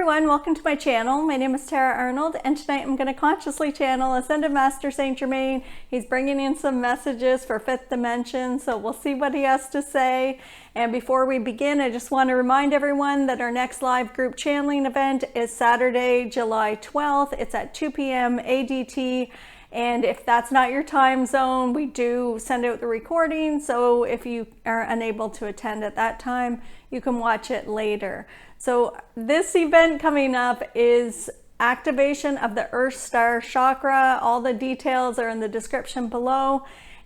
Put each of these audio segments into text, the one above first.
everyone, welcome to my channel. My name is Tara Arnold, and tonight I'm going to consciously channel Ascended Master St.Germain. He's bringing in some messages for fifth dimension, so we'll see what he has to say. And before we begin, I just want to remind everyone that our next live group channeling event is Saturday, July 12th. It's at 2 p.m. ADT. And if that's not your time zone, we do send out the recording. So if you are unable to attend at that time, you can watch it later. So this event coming up is activation of the Earth Star Chakra. All the details are in the description below.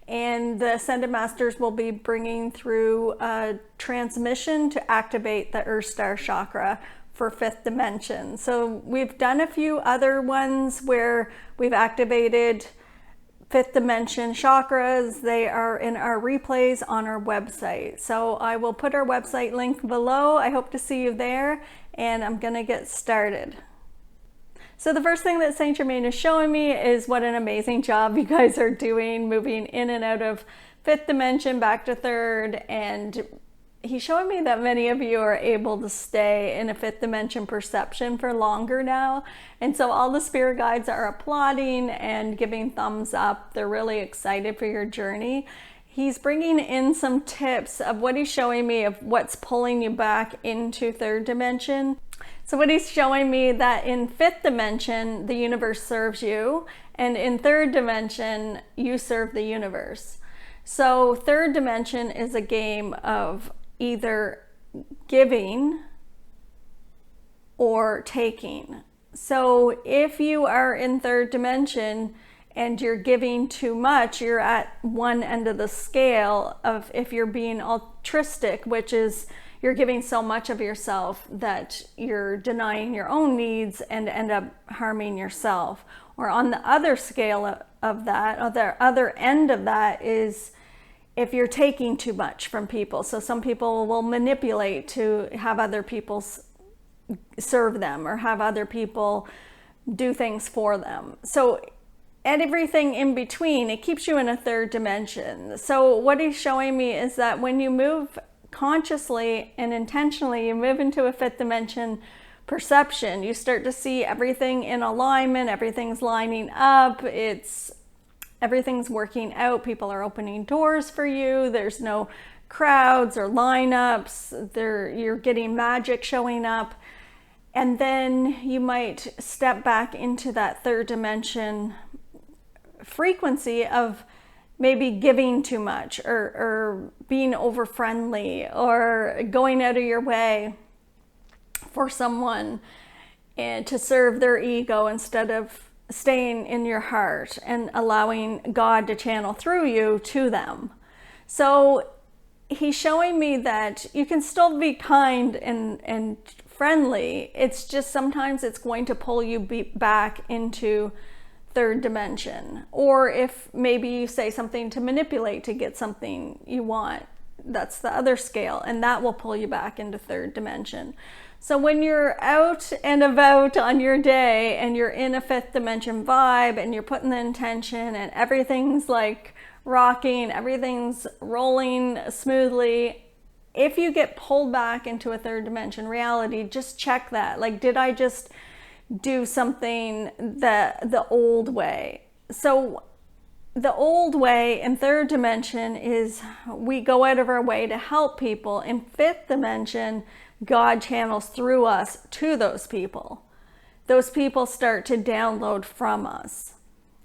And the Ascended Masters will be bringing through a transmission to activate the Earth Star Chakra for fifth dimension. So we've done a few other ones where we've activated fifth dimension chakras. They are in our replays on our website. So I will put our website link below. I hope to see you there, and I'm gonna get started. So the first thing that Saint Germain is showing me is what an amazing job you guys are doing, moving in and out of fifth dimension back to third. And he's showing me that many of you are able to stay in a fifth dimension perception for longer now. And so all the spirit guides are applauding and giving thumbs up. They're really excited for your journey. He's bringing in some tips of what he's showing me of what's pulling you back into third dimension. So what he's showing me that in fifth dimension, the universe serves you, and in third dimension, you serve the universe. So third dimension is a game of either giving or taking. So if you are in third dimension and you're giving too much, you're at one end of the scale of if you're being altruistic, which is you're giving so much of yourself that you're denying your own needs and end up harming yourself. Or on the other scale of that, or the other end of that is if you're taking too much from people. So some people will manipulate to have other people serve them or have other people do things for them. So and everything in between, it keeps you in a third dimension. So what he's showing me is that when you move consciously and intentionally, you move into a fifth dimension perception, you start to see everything in alignment, everything's lining up, everything's working out, people are opening doors for you, there's no crowds or lineups, you're getting magic showing up. And then you might step back into that third dimension frequency of maybe giving too much or being over friendly or going out of your way for someone and to serve their ego instead of staying in your heart and allowing God to channel through you to them. So he's showing me that you can still be kind and friendly. It's just sometimes it's going to pull you back into third dimension. Or if maybe you say something to manipulate to get something you want, that's the other scale, and that will pull you back into third dimension. So when you're out and about on your day and you're in a fifth dimension vibe and you're putting the intention and everything's like rocking, everything's rolling smoothly, if you get pulled back into a third dimension reality, just check that. Like, did I just do something the old way? So the old way in third dimension is we go out of our way to help people. In fifth dimension, God channels through us to those people. Those people start to download from us.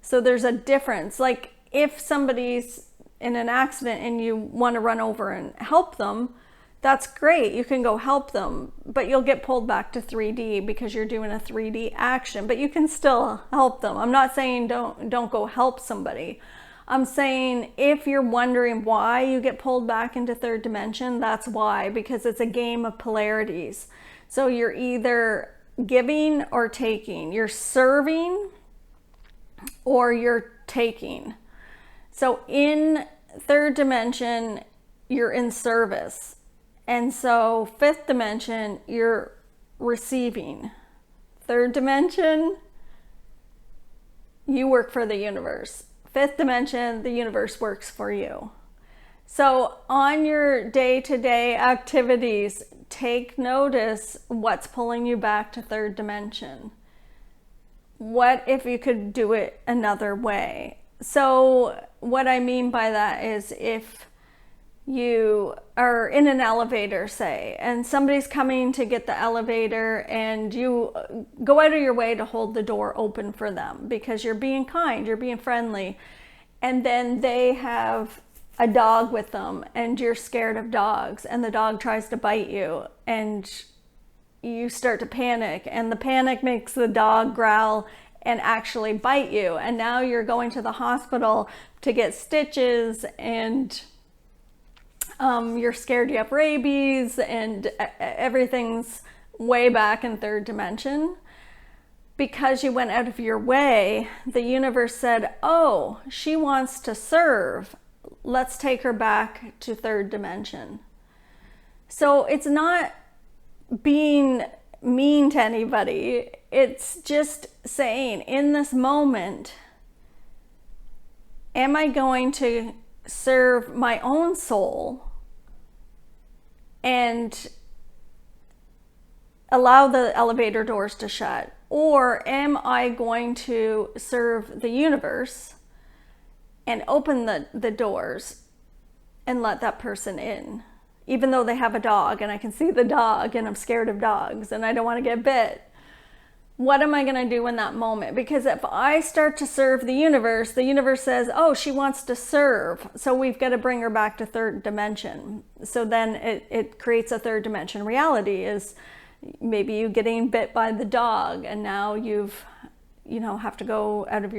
So there's a difference. Like if somebody's in an accident and you want to run over and help them, that's great. You can go help them, but you'll get pulled back to 3D because you're doing a 3D action, but you can still help them. I'm not saying don't go help somebody. I'm saying if you're wondering why you get pulled back into third dimension, that's why, because it's a game of polarities. So you're either giving or taking. You're serving or you're taking. So in third dimension, you're in service. And so fifth dimension, you're receiving. Third dimension, you work for the universe. Fifth dimension, the universe works for you. So on your day-to-day activities, take notice what's pulling you back to third dimension. What if you could do it another way? So what I mean by that is, if you are in an elevator, say, and somebody's coming to get the elevator, and you go out of your way to hold the door open for them because you're being kind, you're being friendly, and then they have a dog with them and you're scared of dogs, and the dog tries to bite you, and you start to panic, and the panic makes the dog growl and actually bite you, and now you're going to the hospital to get stitches, and you're scared you have rabies, and everything's way back in third dimension. Because you went out of your way, the universe said, oh, she wants to serve. Let's take her back to third dimension. So it's not being mean to anybody. It's just saying, in this moment, am I going to serve my own soul and allow the elevator doors to shut? Or am I going to serve the universe and open the doors and let that person in? Even though they have a dog and I can see the dog and I'm scared of dogs and I don't want to get bit. What am I going to do in that moment? Because if I start to serve the universe says, oh, she wants to serve. So we've got to bring her back to third dimension. So then it creates a third dimension reality. Is maybe you getting bit by the dog, and now have to go out of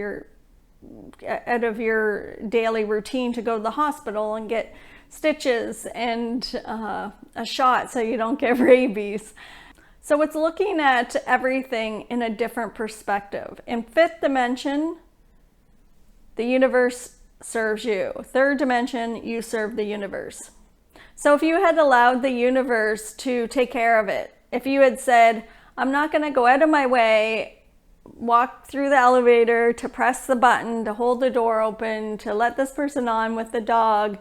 your daily routine to go to the hospital and get stitches and a shot so you don't get rabies. So it's looking at everything in a different perspective. In fifth dimension, the universe serves you. Third dimension, you serve the universe. So if you had allowed the universe to take care of it, if you had said, I'm not going to go out of my way, walk through the elevator, to press the button, to hold the door open, to let this person on with the dog,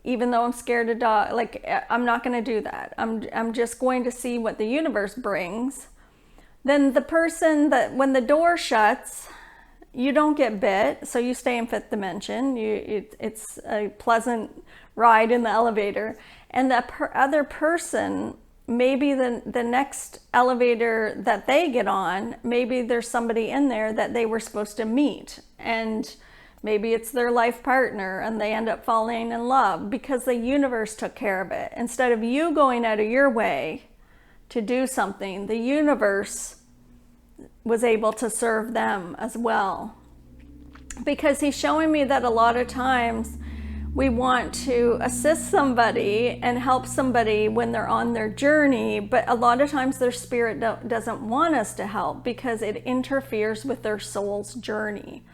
even though I'm scared of dog, like, I'm not going to do that. I'm just going to see what the universe brings. Then the person that, when the door shuts, you don't get bit, so you stay in fifth dimension. It's a pleasant ride in the elevator. And the other person, maybe the next elevator that they get on, maybe there's somebody in there that they were supposed to meet, and maybe it's their life partner, and they end up falling in love because the universe took care of it. Instead of you going out of your way to do something, the universe was able to serve them as well. Because he's showing me that a lot of times we want to assist somebody and help somebody when they're on their journey, but a lot of times their spirit doesn't want us to help because it interferes with their soul's journey.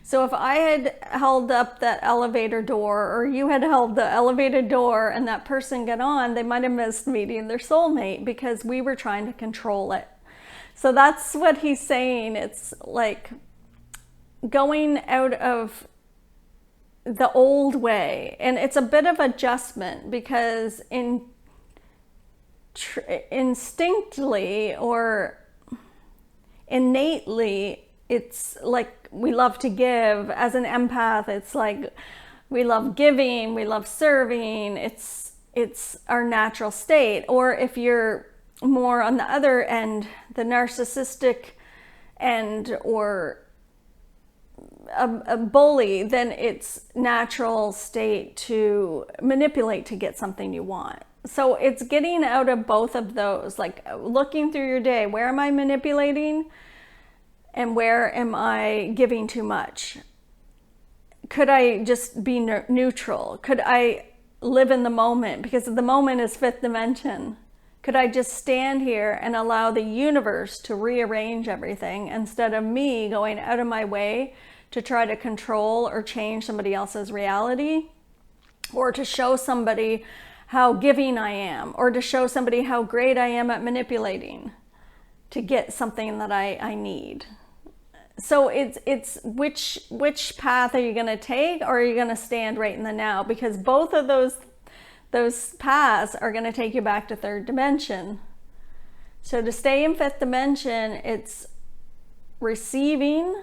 So if I had held up that elevator door, or you had held the elevator door, and that person got on, they might have missed meeting their soulmate because we were trying to control it. So that's what he's saying. It's like going out of the old way, and it's a bit of adjustment because instinctively or innately, it's like we love to give. As an empath, it's like we love giving, we love serving. It's our natural state. Or if you're more on the other end, the narcissistic end, or a bully, then it's natural state to manipulate to get something you want. So it's getting out of both of those, like looking through your day. Where am I manipulating? And where am I giving too much? Could I just be neutral? Could I live in the moment? Because the moment is fifth dimension. Could I just stand here and allow the universe to rearrange everything instead of me going out of my way to try to control or change somebody else's reality, or to show somebody how giving I am, or to show somebody how great I am at manipulating to get something that I need? So it's which path are you going to take, or are you going to stand right in the now? Because both of those paths are going to take you back to third dimension. So to stay in fifth dimension, it's receiving,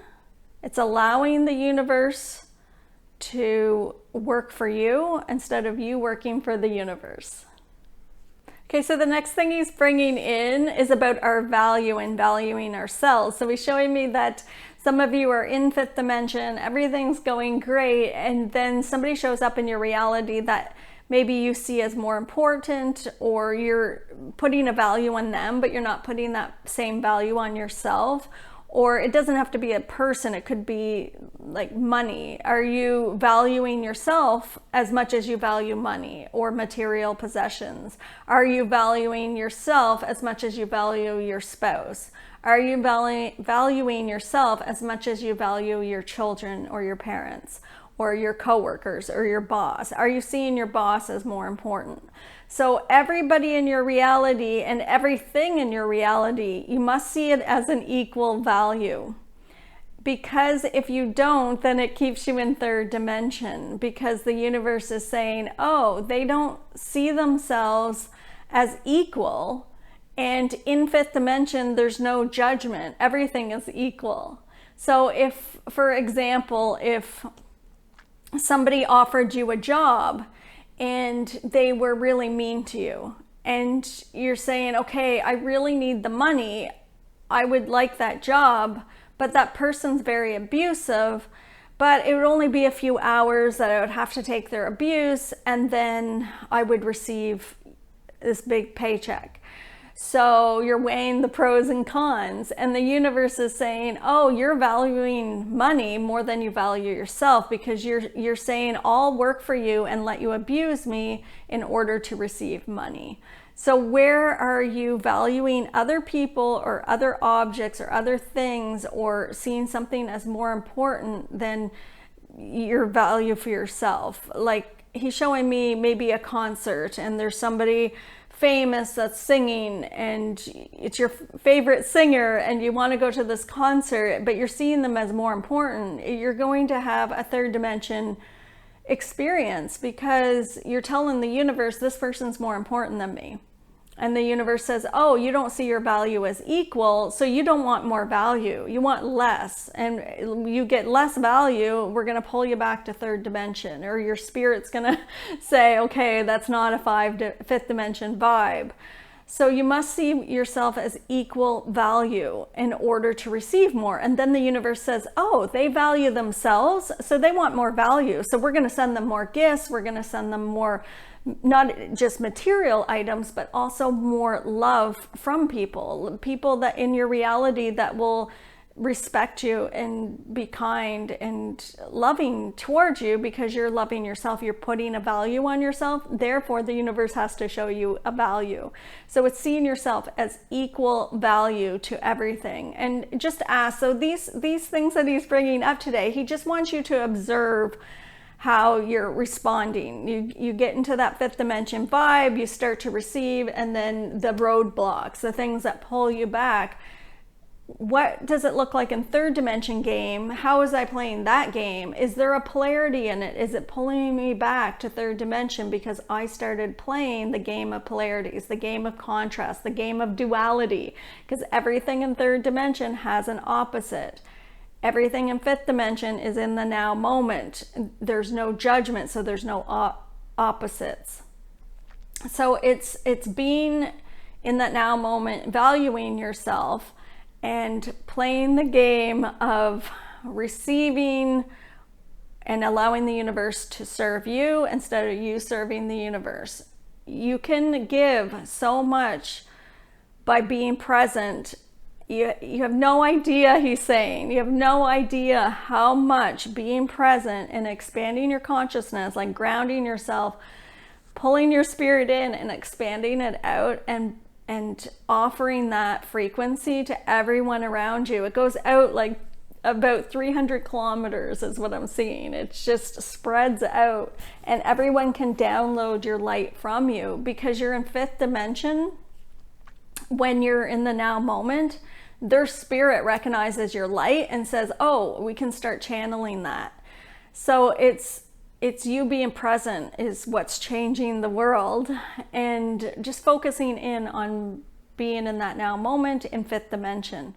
it's allowing the universe to work for you instead of you working for the universe. Okay, so the next thing he's bringing in is about our value and valuing ourselves. So he's showing me that some of you are in fifth dimension, everything's going great, and then somebody shows up in your reality that maybe you see as more important, or you're putting a value on them, but you're not putting that same value on yourself. Or it doesn't have to be a person, it could be like money. Are you valuing yourself as much as you value money or material possessions? Are you valuing yourself as much as you value your spouse? Are you valuing yourself as much as you value your children or your parents or your coworkers or your boss? Are you seeing your boss as more important? So everybody in your reality and everything in your reality, you must see it as an equal value. Because if you don't, then it keeps you in third dimension, because the universe is saying, oh, they don't see themselves as equal. And in fifth dimension, there's no judgment. Everything is equal. So if, for example, if somebody offered you a job and they were really mean to you, and you're saying, okay, I really need the money, I would like that job, but that person's very abusive, but it would only be a few hours that I would have to take their abuse, and then I would receive this big paycheck. So you're weighing the pros and cons, and the universe is saying, oh, you're valuing money more than you value yourself, because you're saying I'll work for you and let you abuse me in order to receive money. So where are you valuing other people or other objects or other things, or seeing something as more important than your value for yourself? Like he's showing me maybe a concert, and there's somebody famous that's singing, and it's your favorite singer, and you want to go to this concert, but you're seeing them as more important. You're going to have a third dimension experience, because you're telling the universe, this person's more important than me. And the universe says, oh, you don't see your value as equal, so you don't want more value, you want less. And you get less value, we're going to pull you back to third dimension. Or your spirit's going to say, okay, that's not a fifth dimension vibe. So you must see yourself as equal value in order to receive more. And then the universe says, oh, they value themselves, so they want more value. So we're going to send them more gifts, we're going to send them more, not just material items, but also more love from people that in your reality that will respect you and be kind and loving towards you, because you're loving yourself, you're putting a value on yourself. Therefore, the universe has to show you a value. So it's seeing yourself as equal value to everything. And just ask, so these things that he's bringing up today, he just wants you to observe how you're responding. You get into that fifth dimension vibe, you start to receive, and then the roadblocks, the things that pull you back. What does it look like in third dimension game? How was I playing that game? Is there a polarity in it? Is it pulling me back to third dimension because I started playing the game of polarities, the game of contrast, the game of duality? Because everything in third dimension has an opposite. Everything in fifth dimension is in the now moment. There's no judgment, so there's no opposites. So it's being in that now moment, valuing yourself, and playing the game of receiving and allowing the universe to serve you instead of you serving the universe. You can give so much by being present. You have no idea, he's saying, you have no idea how much being present and expanding your consciousness, like grounding yourself, pulling your spirit in and expanding it out, and offering that frequency to everyone around you. It goes out like about 300 kilometers is what I'm seeing. It just spreads out, and everyone can download your light from you, because you're in fifth dimension. When you're in the now moment, their spirit recognizes your light and says, oh, we can start channeling that. So it's you being present is what's changing the world, and just focusing in on being in that now moment in fifth dimension.